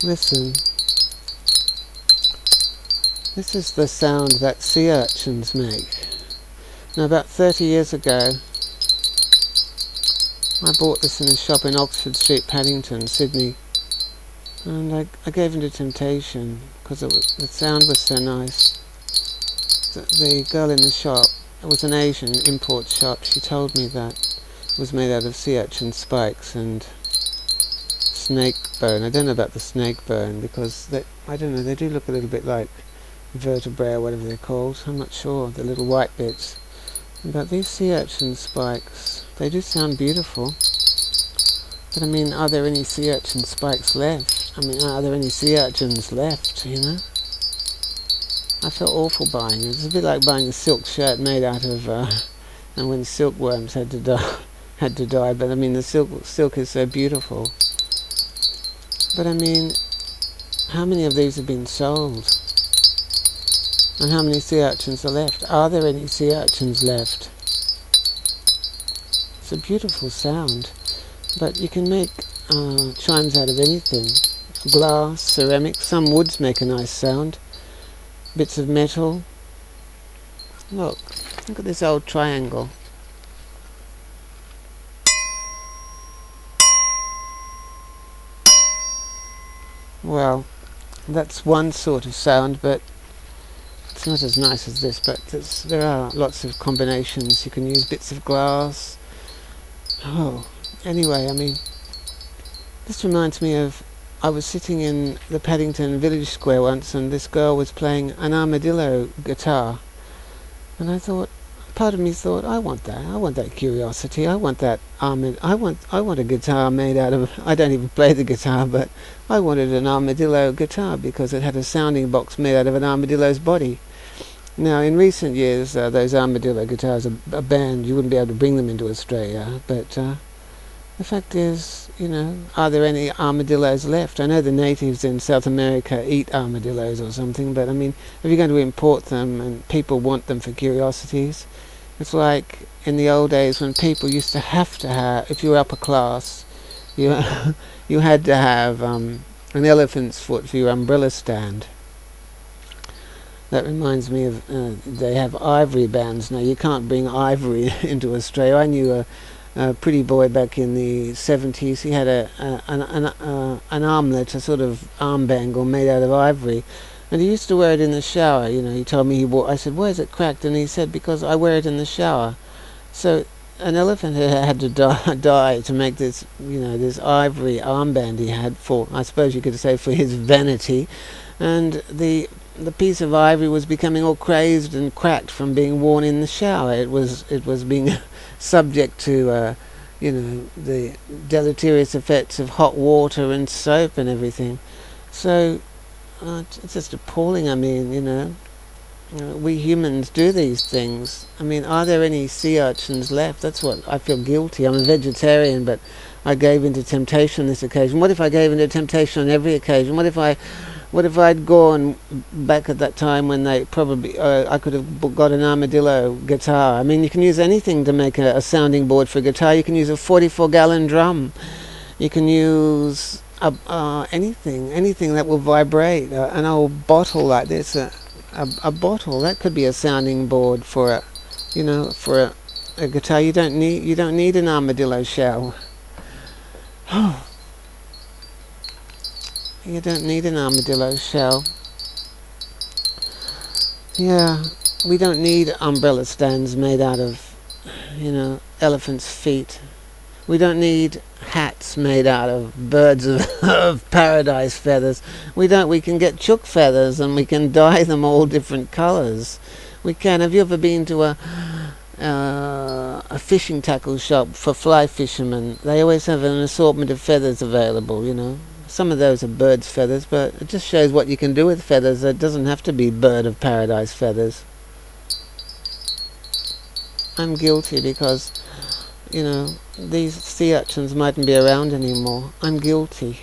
Listen. This is the sound that sea urchins make. Now, about 30 years ago, I bought this in a shop in Oxford Street, Paddington, Sydney, and I gave into temptation because the sound was so nice. The girl in the shop, it was an Asian import shop, she told me that it was made out of sea urchin spikes and snake bone. I don't know about the snake bone because I don't know, they do look a little bit like vertebrae or whatever they're called. I'm not sure, the little white bits. But these sea urchin spikes, they do sound beautiful. But I mean, are there any sea urchin spikes left? I mean, are there any sea urchins left, you know? I felt awful buying it. It's a bit like buying a silk shirt made out of, and when silkworms had to die. But I mean, the silk is so beautiful. But I mean, how many of these have been sold? And how many sea urchins are left? Are there any sea urchins left? It's a beautiful sound. But you can make chimes out of anything. Glass, ceramic, some woods make a nice sound. Bits of metal. Look at this old triangle. Well, that's one sort of sound, but it's not as nice as this. But there are lots of combinations. You can use bits of glass. Oh, anyway, I mean, this reminds me of, I was sitting in the Paddington Village Square once, and this girl was playing an armadillo guitar, and I thought, part of me thought, I want that curiosity, I want a guitar made out of, I don't even play the guitar, but I wanted an armadillo guitar because it had a sounding box made out of an armadillo's body. Now, in recent years, those armadillo guitars are banned. You wouldn't be able to bring them into Australia, but the fact is, you know, are there any armadillos left? I know the natives in South America eat armadillos or something, but I mean, if you're going to import them and people want them for curiosities, it's like in the old days when people used to have, if you were upper class, you you had to have an elephant's foot for your umbrella stand. That reminds me of, they have ivory bands now. You can't bring ivory into Australia. I knew a pretty boy back in the 70s. He had an armlet, a sort of arm bangle made out of ivory, and he used to wear it in the shower. You know, he told me I said, "Why is it cracked?" And he said, "Because I wear it in the shower." So an elephant had to die to make this, you know, this ivory armband he had for, I suppose you could say, for his vanity, and the piece of ivory was becoming all crazed and cracked from being worn in the shower. It was being subject to, you know, the deleterious effects of hot water and soap and everything. So it's just appalling. I mean, you know, we humans do these things. I mean, are there any sea urchins left? That's what I feel guilty. I'm a vegetarian, but I gave into temptation on this occasion. What if I gave into temptation on every occasion? What if I'd gone back at that time when they probably, I could have got an armadillo guitar. I mean, you can use anything to make a sounding board for a guitar. You can use a 44-gallon drum. You can use anything that will vibrate. An old bottle like this, a bottle that could be a sounding board for a guitar. You don't need an armadillo shell. You don't need an armadillo shell. Yeah, we don't need umbrella stands made out of, you know, elephants' feet. We don't need hats made out of birds of paradise feathers. We can get chook feathers and we can dye them all different colours. We can. Have you ever been to a fishing tackle shop for fly fishermen? They always have an assortment of feathers available, you know. Some of those are bird's feathers, but it just shows what you can do with feathers. It doesn't have to be bird of paradise feathers. I'm guilty because, you know, these sea urchins mightn't be around anymore. I'm guilty.